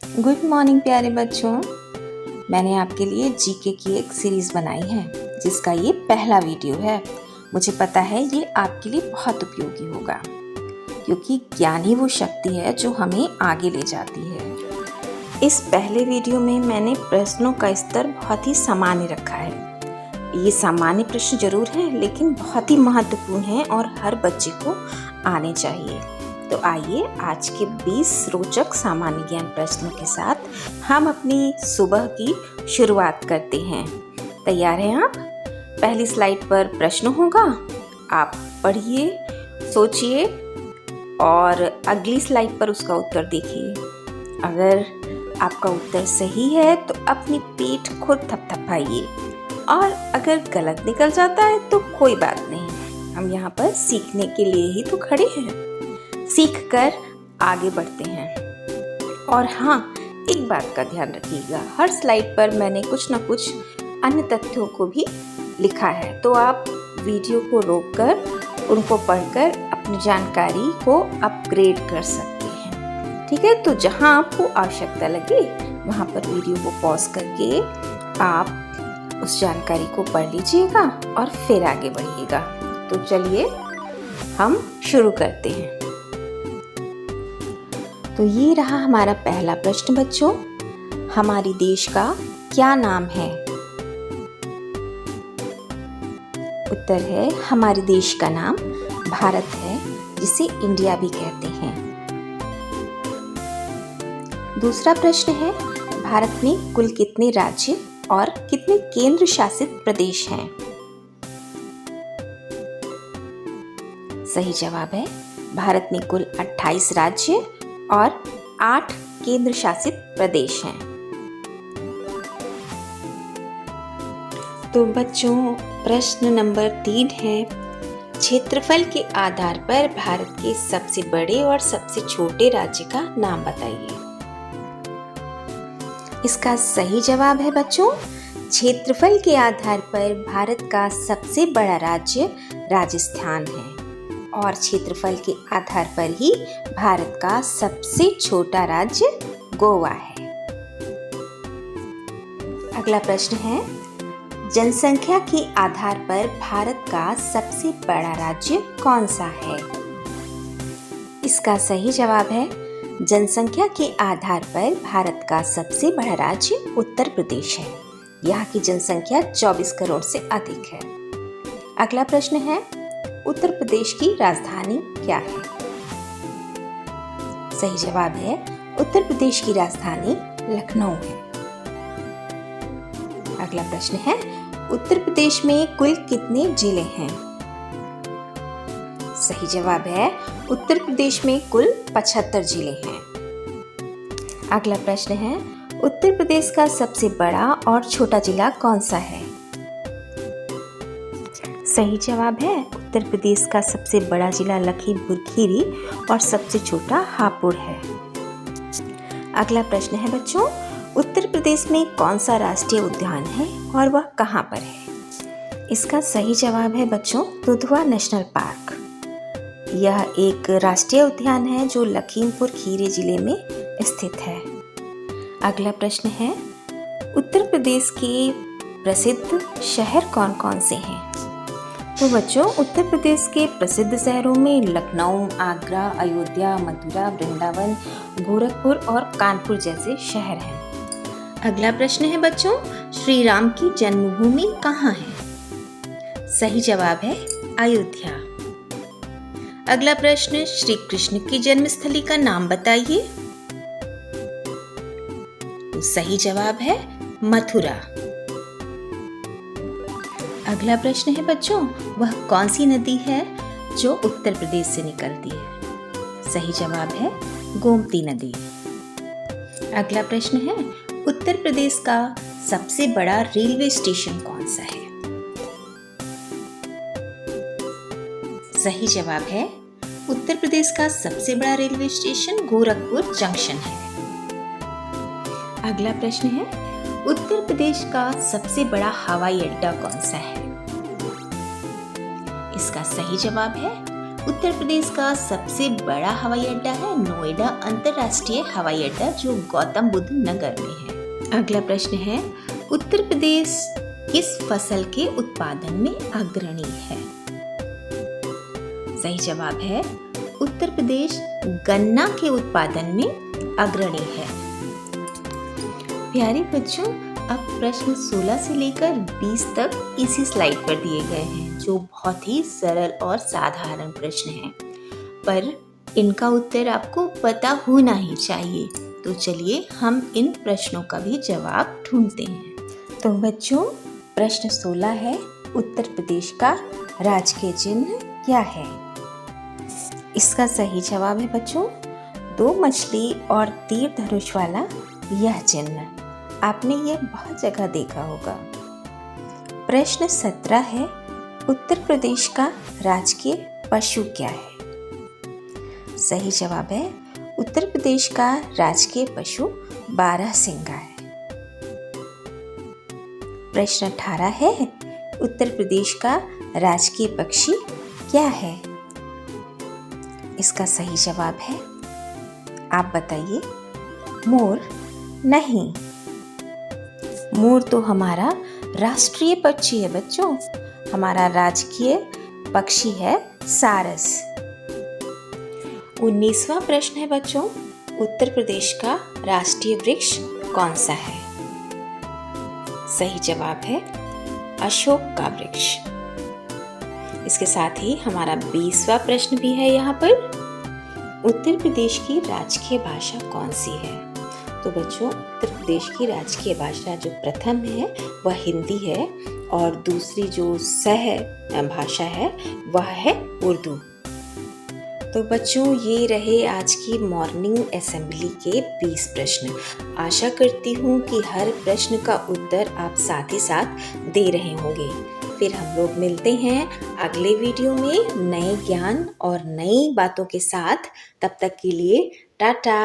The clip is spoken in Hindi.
गुड मॉर्निंग प्यारे बच्चों। मैंने आपके लिए जीके की एक सीरीज़ बनाई है जिसका ये पहला वीडियो है। मुझे पता है ये आपके लिए बहुत उपयोगी होगा क्योंकि ज्ञान ही वो शक्ति है जो हमें आगे ले जाती है। इस पहले वीडियो में मैंने प्रश्नों का स्तर बहुत ही सामान्य रखा है। ये सामान्य प्रश्न जरूर हैं लेकिन बहुत ही महत्वपूर्ण हैं और हर बच्चे को आने चाहिए। तो आइए आज के 20 रोचक सामान्य ज्ञान प्रश्नों के साथ हम अपनी सुबह की शुरुआत करते हैं। तैयार हैं आप? पहली स्लाइड पर प्रश्न होगा, आप पढ़िए, सोचिए और अगली स्लाइड पर उसका उत्तर देखिए। अगर आपका उत्तर सही है तो अपनी पीठ खुद थपथपाइए और अगर गलत निकल जाता है तो कोई बात नहीं, हम यहाँ पर सीखने के लिए ही तो खड़े हैं। सीख कर आगे बढ़ते हैं। और हाँ, एक बात का ध्यान रखिएगा, हर स्लाइड पर मैंने कुछ न कुछ अन्य तथ्यों को भी लिखा है, तो आप वीडियो को रोककर उनको पढ़कर अपनी जानकारी को अपग्रेड कर सकते हैं। ठीक है, तो जहाँ आपको आवश्यकता लगे वहाँ पर वीडियो को पॉज करके आप उस जानकारी को पढ़ लीजिएगा और फिर आगे बढ़िएगा। तो चलिए हम शुरू करते हैं। तो ये रहा हमारा पहला प्रश्न बच्चों, हमारे देश का क्या नाम है? उत्तर है हमारे देश का नाम भारत है, जिसे इंडिया भी कहते हैं। दूसरा प्रश्न है, भारत में कुल कितने राज्य और कितने केंद्र शासित प्रदेश हैं? सही जवाब है भारत में कुल 28 राज्य और 8 केंद्र शासित प्रदेश हैं। तो बच्चों प्रश्न नंबर 3 है, क्षेत्रफल के आधार पर भारत के सबसे बड़े और सबसे छोटे राज्य का नाम बताइए। इसका सही जवाब है बच्चों, क्षेत्रफल के आधार पर भारत का सबसे बड़ा राज्य राजस्थान है और क्षेत्रफल के आधार पर ही भारत का सबसे छोटा राज्य गोवा है। अगला प्रश्न है, जनसंख्या के आधार पर भारत का सबसे बड़ा राज्य कौन सा है? इसका सही जवाब है जनसंख्या के आधार पर भारत का सबसे बड़ा राज्य उत्तर प्रदेश है। यहाँ की जनसंख्या 24 करोड़ से अधिक है। अगला प्रश्न है, उत्तर प्रदेश की राजधानी क्या है? सही जवाब है उत्तर प्रदेश की राजधानी लखनऊ है। अगला प्रश्न है, उत्तर प्रदेश में कुल कितने जिले हैं? सही जवाब है उत्तर प्रदेश में कुल 75 जिले हैं। अगला प्रश्न है, उत्तर प्रदेश का सबसे बड़ा और छोटा जिला कौन सा है? सही जवाब है उत्तर प्रदेश का सबसे बड़ा जिला लखीमपुर खीरी और सबसे छोटा हापुड़ है। अगला प्रश्न है बच्चों, उत्तर प्रदेश में कौन सा राष्ट्रीय उद्यान है और वह कहाँ पर है? इसका सही जवाब है बच्चों दुधवा नेशनल पार्क। यह एक राष्ट्रीय उद्यान है जो लखीमपुर खीरी जिले में स्थित है। अगला प्रश्न है, उत्तर प्रदेश के प्रसिद्ध शहर कौन कौन से हैं? तो बच्चों उत्तर प्रदेश के प्रसिद्ध शहरों में लखनऊ, आगरा, अयोध्या, मथुरा, वृंदावन, गोरखपुर और कानपुर जैसे शहर हैं। अगला प्रश्न है बच्चों, श्री राम की जन्मभूमि कहाँ है? सही जवाब है अयोध्या। अगला प्रश्न, श्री कृष्ण की जन्मस्थली का नाम बताइए। तो सही जवाब है मथुरा। अगला प्रश्न है बच्चों, वह कौन सी नदी है जो उत्तर प्रदेश से निकलती है? सही जवाब है गोमती नदी। अगला प्रश्न है, उत्तर प्रदेश का सबसे बड़ा रेलवे स्टेशन कौन सा है? सही जवाब है उत्तर प्रदेश का सबसे बड़ा रेलवे स्टेशन गोरखपुर जंक्शन है। अगला प्रश्न है, उत्तर प्रदेश का सबसे बड़ा हवाई अड्डा कौन सा है? इसका सही जवाब है उत्तर प्रदेश का सबसे बड़ा हवाई अड्डा है नोएडा अंतर्राष्ट्रीय हवाई अड्डा, जो गौतम बुद्ध नगर में है। अगला प्रश्न है, उत्तर प्रदेश किस फसल के उत्पादन में अग्रणी है? सही जवाब है उत्तर प्रदेश गन्ना के उत्पादन में अग्रणी है। प्यारे बच्चों, अब प्रश्न 16 से लेकर 20 तक इसी स्लाइड पर दिए गए हैं, जो बहुत ही सरल और साधारण प्रश्न हैं, पर इनका उत्तर आपको पता होना ही चाहिए। तो चलिए हम इन प्रश्नों का भी जवाब ढूंढते हैं। तो बच्चों, प्रश्न 16 है, उत्तर प्रदेश का राजकीय चिन्ह क्या है? इसका सही जवाब है बच्चों, 2 मछली और तीर धनुष वाला यह चिन्ह। आपने ये बहुत जगह देखा होगा। प्रश्न 17 है, उत्तर प्रदेश का राजकीय पशु क्या है? सही जवाब है उत्तर प्रदेश का राजकीय पशु बारहसिंगा है। प्रश्न 18 है, उत्तर प्रदेश का राजकीय पक्षी क्या है? इसका सही जवाब है, आप बताइए, मोर। नहीं, मोर तो हमारा राष्ट्रीय पक्षी है बच्चों। हमारा राजकीय पक्षी है सारस। 19वां प्रश्न है बच्चों, उत्तर प्रदेश का राष्ट्रीय वृक्ष कौन सा है? सही जवाब है अशोक का वृक्ष। इसके साथ ही हमारा 20वां प्रश्न भी है यहाँ पर, उत्तर प्रदेश की राजकीय भाषा कौन सी है? तो बच्चों, उत्तर प्रदेश की राजकीय भाषा जो प्रथम है वह हिंदी है, और दूसरी जो सह भाषा है वह है उर्दू। तो बच्चों, ये रहे आज की मॉर्निंग असेंबली के 20 प्रश्न। आशा करती हूँ कि हर प्रश्न का उत्तर आप साथ ही साथ दे रहे होंगे। फिर हम लोग मिलते हैं अगले वीडियो में नए ज्ञान और नई बातों के साथ। तब तक के लिए टाटा।